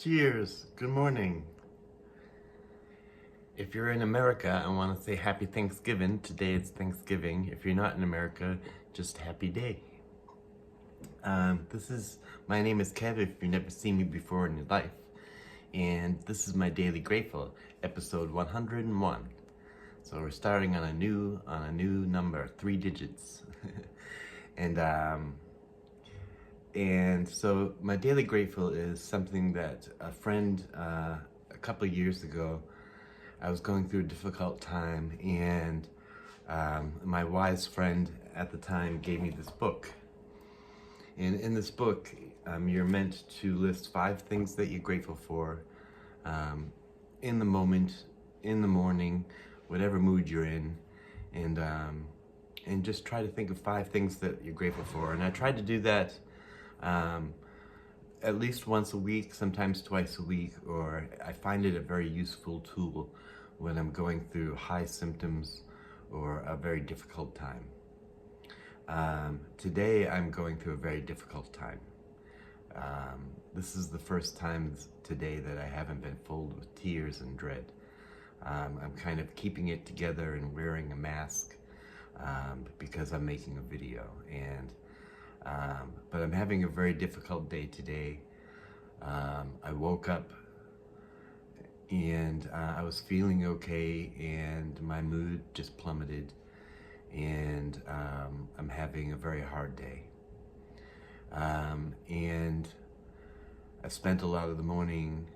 Cheers. Good morning. If you're in America, I want to say happy Thanksgiving. Today it's Thanksgiving. If you're not in America, just happy day. My name is Kev if you've never seen me before in your life. And this is my Daily Grateful, episode 101. So we're starting on a new number, 3 digits. And so my Daily Grateful is something that a friend, a couple of years ago, I was going through a difficult time, and my wise friend at the time gave me this book. And in this book, you're meant to list 5 things that you're grateful for in the moment, in the morning, whatever mood you're in, and just try to think of 5 things that you're grateful for. And I tried to do that at least once a week, sometimes twice a week, or I find it a very useful tool when I'm going through high symptoms or a very difficult time. Today I'm going through a very difficult time. This is the first time today that I haven't been filled with tears and dread. I'm kind of keeping it together and wearing a mask because I'm making a video, but I'm having a very difficult day today. I woke up and I was feeling okay, and my mood just plummeted, and I'm having a very hard day. And I spent a lot of the morning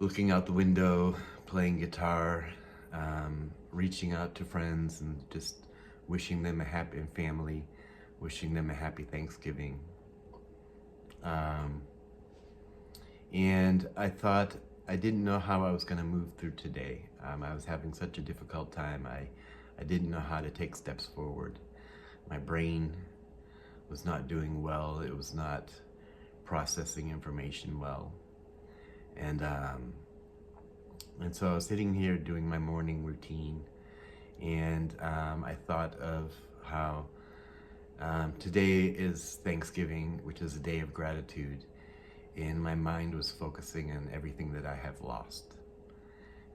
looking out the window, playing guitar, reaching out to friends and just wishing them a happy family, wishing them a happy Thanksgiving. And I thought, I didn't know how I was going to move through today. I was having such a difficult time. I didn't know how to take steps forward. My brain was not doing well. It was not processing information well. And so I was sitting here doing my morning routine, and I thought of how today is Thanksgiving, which is a day of gratitude, and my mind was focusing on everything that I have lost,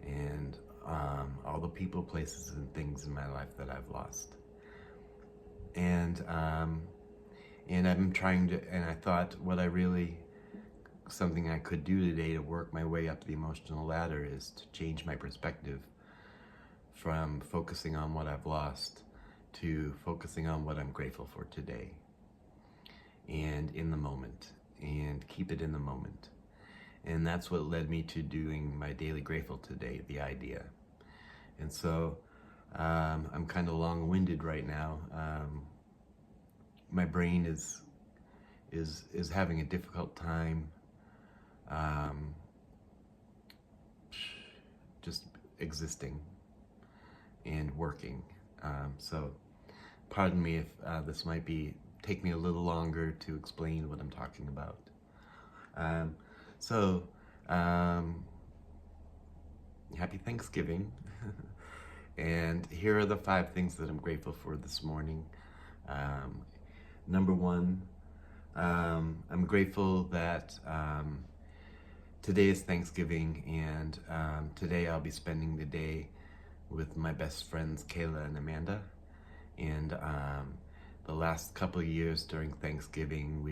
and all the people, places, and things in my life that I've lost. And I'm trying to, and I thought something I could do today to work my way up the emotional ladder is to change my perspective from focusing on what I've lost to focusing on what I'm grateful for today, and in the moment, and keep it in the moment. And that's what led me to doing my Daily Grateful today, the idea. And so I'm kind of long-winded right now. My brain is having a difficult time just existing and working. So pardon me if this might take me a little longer to explain what I'm talking about. Happy Thanksgiving. And here are the 5 things that I'm grateful for this morning. Number 1, I'm grateful that today is Thanksgiving, and today I'll be spending the day with my best friends Kayla and Amanda. And the last couple of years during Thanksgiving,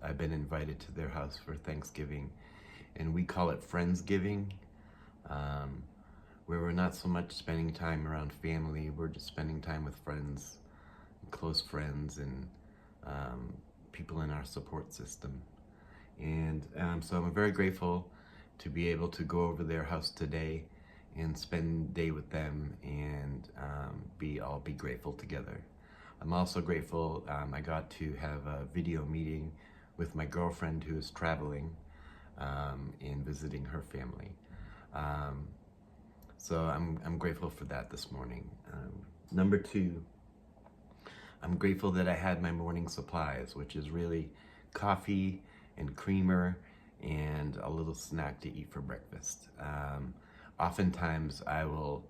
I've been invited to their house for Thanksgiving, and we call it Friendsgiving, where we're not so much spending time around family, we're just spending time with friends, close friends, and people in our support system. And so I'm very grateful to be able to go over their house today and spend the day with them, and all be grateful together. I'm also grateful I got to have a video meeting with my girlfriend who is traveling and visiting her family. So I'm grateful for that this morning. Number 2, I'm grateful that I had my morning supplies, which is really coffee and creamer and a little snack to eat for breakfast. Oftentimes I will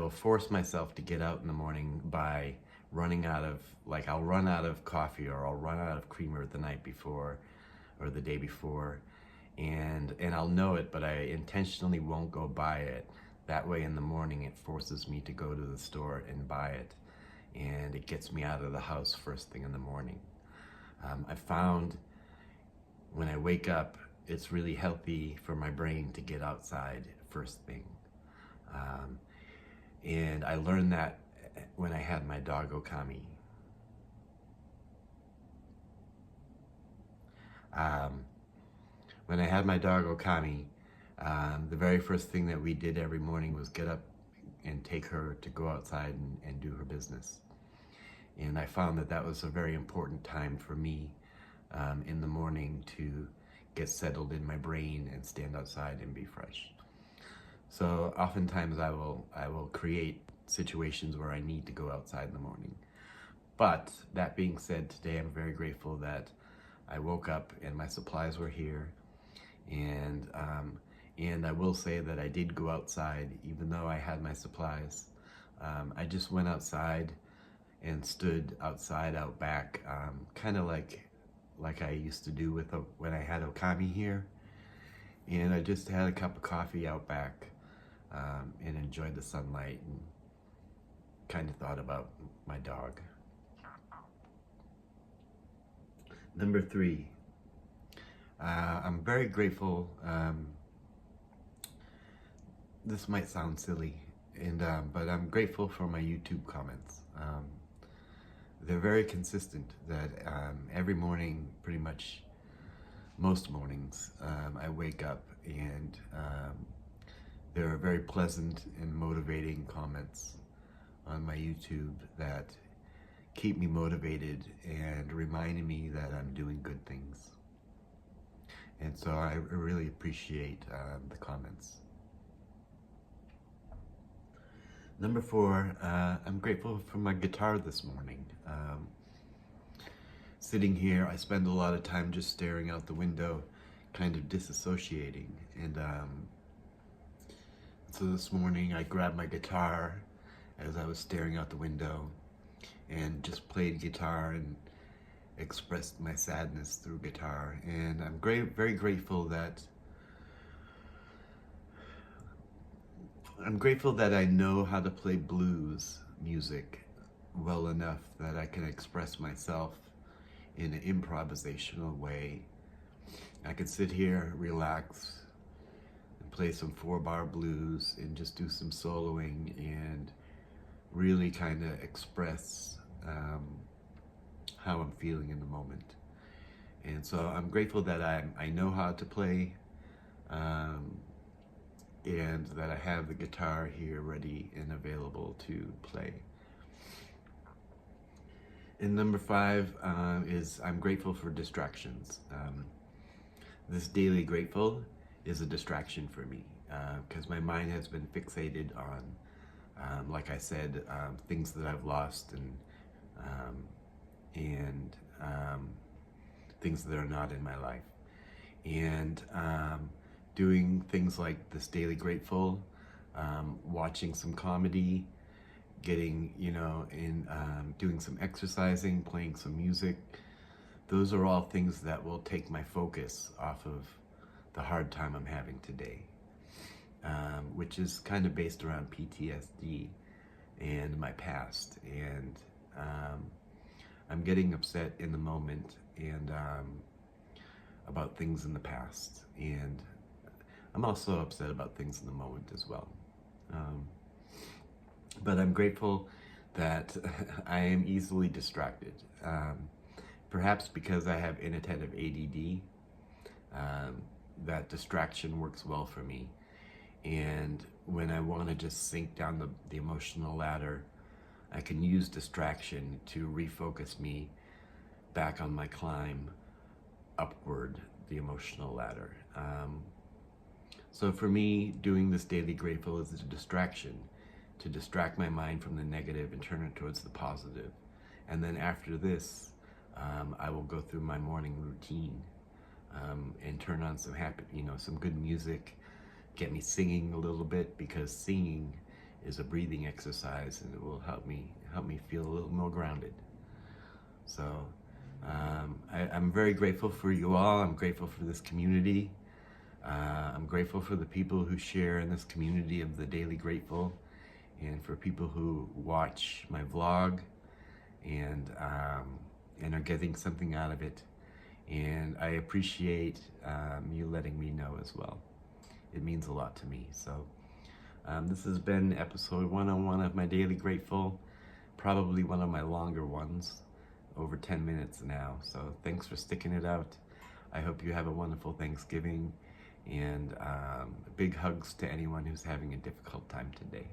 force myself to get out in the morning by I'll run out of coffee, or I'll run out of creamer the night before, or the day before, and I'll know it, but I intentionally won't go buy it. That way in the morning it forces me to go to the store and buy it, and it gets me out of the house first thing in the morning. I found when I wake up, it's really healthy for my brain to get outside first thing. And I learned that when I had my dog Okami. When I had my dog Okami, the very first thing that we did every morning was get up and take her to go outside and do her business. And I found that that was a very important time for me in the morning to get settled in my brain and stand outside and be fresh. So oftentimes I will create situations where I need to go outside in the morning. But that being said, today I'm very grateful that I woke up and my supplies were here, and I will say that I did go outside even though I had my supplies. I just went outside and stood outside out back, kind of like I used to do with when I had Okami here, and I just had a cup of coffee out back and enjoyed the sunlight and kind of thought about my dog. Number 3, I'm very grateful. This might sound silly, but I'm grateful for my YouTube comments. They're very consistent. That every morning, pretty much most mornings, I wake up and there are very pleasant and motivating comments on my YouTube that keep me motivated and reminding me that I'm doing good things. And so I really appreciate the comments. Number 4, I'm grateful for my guitar this morning. Sitting here, I spend a lot of time just staring out the window, kind of disassociating. And so this morning I grabbed my guitar as I was staring out the window and just played guitar and expressed my sadness through guitar. And I'm very grateful that I know how to play blues music well enough that I can express myself in an improvisational way. I can sit here, relax, and play some 4-bar blues and just do some soloing and really kind of express how I'm feeling in the moment. And so I'm grateful that I know how to play, and that I have the guitar here ready and available to play. And number 5 is I'm grateful for distractions. This daily grateful is a distraction for me because my mind has been fixated on, like I said, things that I've lost and things that are not in my life. And doing things like this daily grateful, watching some comedy, getting, doing some exercising, playing some music. Those are all things that will take my focus off of the hard time I'm having today, which is kind of based around PTSD and my past. And I'm getting upset in the moment and about things in the past. And I'm also upset about things in the moment as well. But I'm grateful that I am easily distracted. Perhaps because I have inattentive ADD, that distraction works well for me. And when I want to just sink down the emotional ladder, I can use distraction to refocus me back on my climb upward the emotional ladder. So for me, doing this daily grateful is a distraction, to distract my mind from the negative and turn it towards the positive. And then after this, I will go through my morning routine and turn on some some good music, get me singing a little bit, because singing is a breathing exercise and it will help me feel a little more grounded. So I'm very grateful for you all. I'm grateful for this community. I'm grateful for the people who share in this community of the Daily Grateful, and for people who watch my vlog and are getting something out of it. And I appreciate you letting me know as well. It means a lot to me. So this has been episode 101 of my Daily Grateful, probably one of my longer ones, over 10 minutes now. So thanks for sticking it out. I hope you have a wonderful Thanksgiving, and big hugs to anyone who's having a difficult time today.